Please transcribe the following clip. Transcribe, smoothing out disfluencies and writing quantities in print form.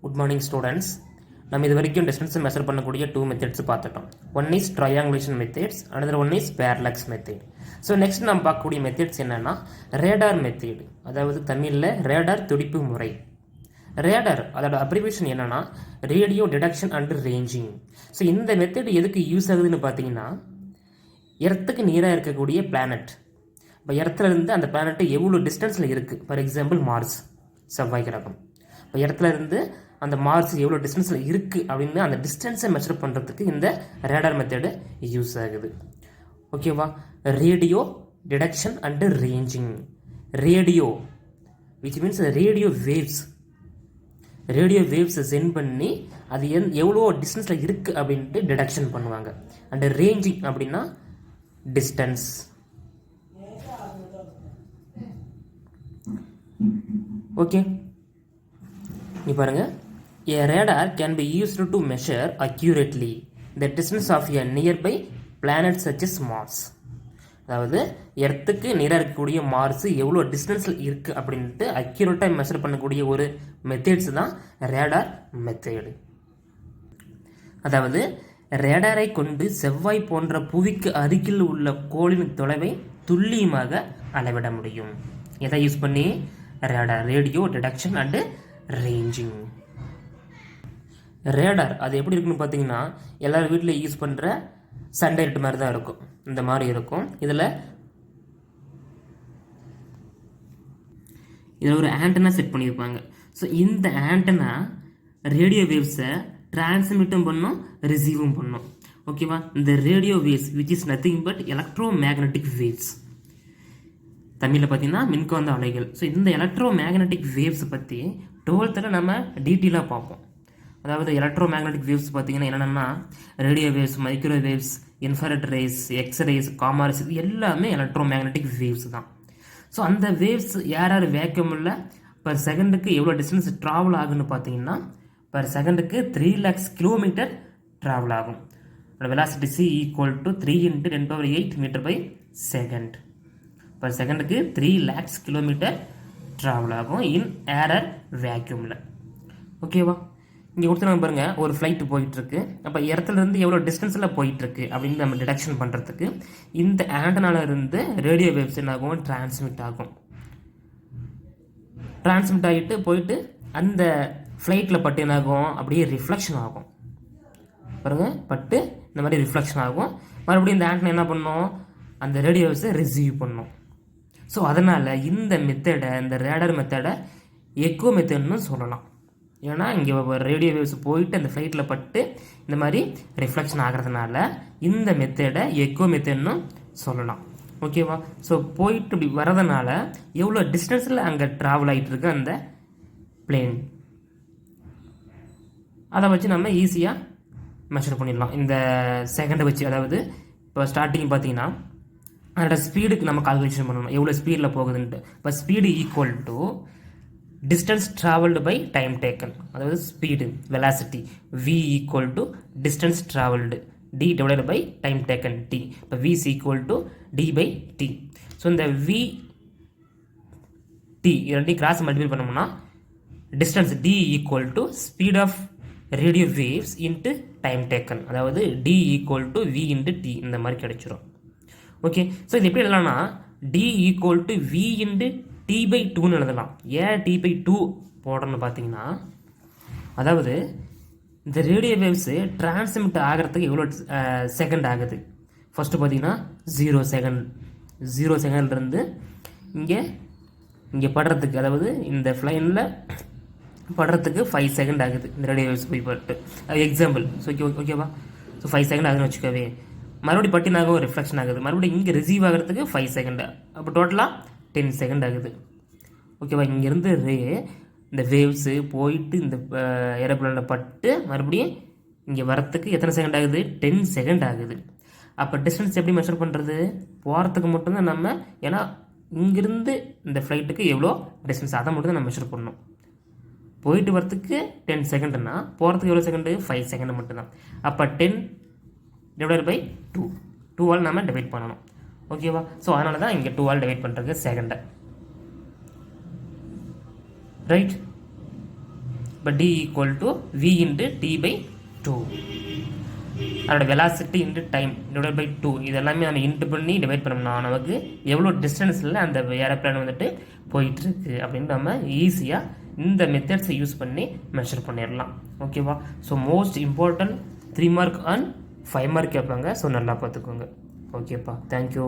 Good morning students. நம்ம இது வரைக்கும் டிஸ்டன்ஸை மெஷர் பண்ணக்கூடிய 2 மெத்தட்ஸ் பார்த்துட்டோம். One is triangulation methods, another one is parallax method. So next நம்ம பார்க்கக்கூடிய மெத்தட்ஸ் என்னன்னா ரேடார் மெத்தட், அதாவது தமிழில் ரேடார் துடிப்பு முறை. ரேடார் அதோட அப்ரிவேஷன் என்னன்னா radio detection and ranging. So இந்த மெத்தட் எதுக்கு யூஸ் ஆகுதுன்னு பார்த்தீங்கன்னா, எர்த்துக்கு நீராக இருக்கக்கூடிய பிளானட், இப்போ எர்த்துலேருந்து அந்த பிளானட்டு எவ்வளோ டிஸ்டன்ஸில் இருக்குது. ஃபார் எக்ஸாம்பிள் மார்ஸ், செவ்வாய் கிரகம். இப்போ இடத்துலேருந்து அந்த மார்ஸ் எவ்வளோ டிஸ்டன்ஸில் இருக்குது அப்படின்னு அந்த டிஸ்டன்ஸை மெஷர் பண்ணுறதுக்கு இந்த ரேடார் மெத்தடு யூஸ் ஆகுது. ஓகேவா? Radio detection and ranging. Radio which means radio வேவ்ஸை சென்ட் பண்ணி அது எவ்வளோ டிஸ்டன்ஸில் இருக்குது அப்படின்ட்டு டிடெக்ஷன் பண்ணுவாங்க. அண்டு ரேஞ்சிங் அப்படின்னா டிஸ்டன்ஸ். ஓகே, நீ பாருங்க, a radar can be used to measure accurately the distance of a nearby planet such as Mars. அதாவது எர்த்துக்கு நேராக இருக்கக்கூடிய மார்ஸ் எவ்வளோ டிஸ்டன்ஸில் இருக்குது அப்படின்ட்டு அக்யூரேட்டாக மெஷர் பண்ணக்கூடிய ஒரு மெத்தட்ஸ் தான் ரேடார் மெத்தடு. அதாவது ரேடாரை கொண்டு செவ்வாய் போன்ற புவிக்கு அருகில் உள்ள கோளின் தொலைவை துல்லியமாக அளவிட முடியும். எதை யூஸ் பண்ணி? Radar, radio detection and ranging. Radar அது எப்படி இருக்குன்னு பார்த்தீங்கன்னா, எல்லாரும் வீட்டில் யூஸ் பண்ணுற சன்டைரக்ட் மாதிரி தான் இருக்கும். இந்த மாதிரி இருக்கும். இதில் ஒரு ஆண்டனா செட் பண்ணியிருப்பாங்க. ஸோ இந்த ஆண்டனா ரேடியோ வேவ்ஸை டிரான்ஸ்மிட்டும் பண்ணும், ரிசீவும் பண்ணும். ஓகேவா? இந்த radio waves which is nothing but electro magnetic waves. தமிழில் பார்த்தீங்கன்னா மின்காந்த அலைகள். ஸோ இந்த எலக்ட்ரோ மேக்னட்டிக் வேவ்ஸை பற்றி 12th நம்ம டீட்டெயிலாக பார்ப்போம். அதாவது எலக்ட்ரோ மேக்னட்டிக் வேவ்ஸ் பார்த்தீங்கன்னா என்னென்னா radio waves, micro waves, infrared race, X-rays, commerce, இது எல்லாமே எலக்ட்ரோ மேக்னட்டிக் வேவ்ஸ் தான். ஸோ அந்த வேவ்ஸ் யார் வேக்யூமில் பர் செகண்டுக்கு எவ்வளோ டிஸ்டன்ஸ் ட்ராவல் ஆகுன்னு பார்த்தீங்கன்னா, பர் செகண்டுக்கு 3 lakhs கிலோமீட்டர் ட்ராவல் ஆகும். Velocity C equal to 3 × 10⁸ metre by second. Per செகண்டுக்கு 3 lakhs கிலோமீட்டர் ட்ராவல் ஆகும் இன் ஏரர் வேக்யூமில். ஓகேவா? இங்கே கொடுத்துருங்க பாருங்கள், ஒரு ஃப்ளைட்டு போயிட்டுருக்கு. அப்போ இடத்துலேருந்து எவ்வளோ டிஸ்டன்ஸில் போயிட்டுருக்கு அப்படின்னு நம்ம டிடெக்ஷன் பண்ணுறதுக்கு இந்த ஆண்டனாலிருந்து ரேடியோ வேவ்ஸ் என்ன ஆகும்? டிரான்ஸ்மிட் ஆகும். டிரான்ஸ்மிட் ஆகிட்டு போயிட்டு அந்த ஃப்ளைட்டில் பட்டு என்ன ஆகும்? அப்படியே ரிஃப்ளெக்ஷன் ஆகும். பாருங்கள், பட்டு இந்த மாதிரி ரிஃப்ளெக்ஷன் ஆகும். மறுபடியும் இந்த ஆண்டனா என்ன பண்ணும்? அந்த ரேடியோ வேவ்ஸை ரிசீவ் பண்ணும். ஸோ அதனால் இந்த மெத்தடை, இந்த ரேடார் மெத்தடை எக்கோ மெத்தட்னு சொல்லலாம். ஏன்னா இங்கே ரேடியோ வேவ்ஸ் போயிட்டு அந்த ஃப்ளைட்டில் பட்டு இந்த மாதிரி ரிஃப்ளெக்ஷன் ஆகிறதுனால இந்த மெத்தடை எக்கோ மெத்தட்னு சொல்லலாம். ஓகேவா? ஸோ போயிட்டு இப்படி வரதுனால எவ்வளோ டிஸ்டன்ஸில் அங்கே ட்ராவல் ஆகிட்டு இருக்கு அந்த பிளேன், அதை வச்சு நம்ம ஈஸியாக மெஷர் பண்ணிடலாம் இந்த செகண்டை வச்சு. அதாவது இப்போ ஸ்டார்டிங் பார்த்தீங்கன்னா அதோட ஸ்பீடுக்கு நம்ம கால்குலேஷன் பண்ணணும், எவ்வளோ ஸ்பீடில் போகுதுன்ட்டு. இப்போ speed equal to distance travelled by time taken. அதாவது speed velocity V equal to distance travelled D divided by time taken T. இப்போ V is equal to D by T. So இந்த V T இரண்டையும் cross multiple பண்ணோம்னா distance D equal to speed of radio waves into time taken, அதாவது D equal to V into T இந்த மாதிரி கிடைச்சிரும். Okay, so இது எப்படி எழுதலாம்னா D equal to V into T/2ன்னு எழுதலாம். ஏன் T/2 போடுறோன்னு பார்த்தீங்கன்னா, அதாவது இந்த ரேடியோ வேவ்ஸு டிரான்ஸ்மிட் ஆகிறதுக்கு எவ்வளோ செகண்ட் ஆகுது. ஃபஸ்ட்டு பார்த்தீங்கன்னா 0 செகண்ட், 0 செகண்ட்லேருந்து இங்கே படுறதுக்கு, அதாவது இந்த ஃப்ளைனில் படுறதுக்கு 5 செகண்ட் ஆகுது இந்த ரேடியோ வேவ்ஸ் போய் பட்டு. எக்ஸாம்பிள். ஸோ ஓகேவா? ஸோ 5 செகண்ட் ஆகுதுன்னு வச்சுக்கவே. மறுபடியும் பட்டினாகவும் ரிஃப்ளெக்ஷன் ஆகுது. மறுபடியும் இங்கே ரிசீவ் ஆகிறதுக்கு 5 செகண்ட். அப்போ டோட்டலாக 10 செகண்ட் ஆகுது. ஓகேவா? இங்கேருந்து இந்த வேவ்ஸு போயிட்டு இந்த ஏரோப்ளேனில் பட்டு மறுபடியும் இங்கே வரத்துக்கு எத்தனை செகண்ட் ஆகுது? 10 செகண்ட் ஆகுது. அப்போ டிஸ்டன்ஸ் எப்படி மெஷர் பண்ணுறது? போகிறதுக்கு மட்டும்தான் நம்ம, ஏன்னா இங்கேருந்து இந்த ஃப்ளைட்டுக்கு எவ்வளோ டிஸ்டன்ஸ் அதை மட்டும் தான் நம்ம மெஷர் பண்ணணும். போயிட்டு வரத்துக்கு 10 செகண்டுன்னா போகிறதுக்கு எவ்வளோ செகண்டு? 5 செகண்ட் மட்டும்தான். அப்போ 10 டிவைடட் பை 2, 2ஆல் நம்ம டிவைட் பண்ணணும். ஓகேவா? ஸோ அதனால தான் இங்கே 2ஆல் டிவைட் பண்ணுறதுக்கு செகண்டை. ரைட்? இப்போ D equal to V into T by 2. அதோட velocity into time divide by 2 இதெல்லாமே நம்ம இன்ட்டு பண்ணி டிவைட் பண்ணோம்னா நமக்கு எவ்வளோ டிஸ்டன்ஸில் அந்த ஏரோப்ளேன் வந்துட்டு போயிட்டுருக்கு அப்படின்னு நம்ம ஈஸியாக இந்த மெத்தட்ஸை யூஸ் பண்ணி மெஷர் பண்ணிடலாம். ஓகேவா? So most important 3 mark and 5 mark கேட்பாங்க. ஸோ நல்லா பார்த்துக்கோங்க. ஓகேப்பா, தேங்க்யூ.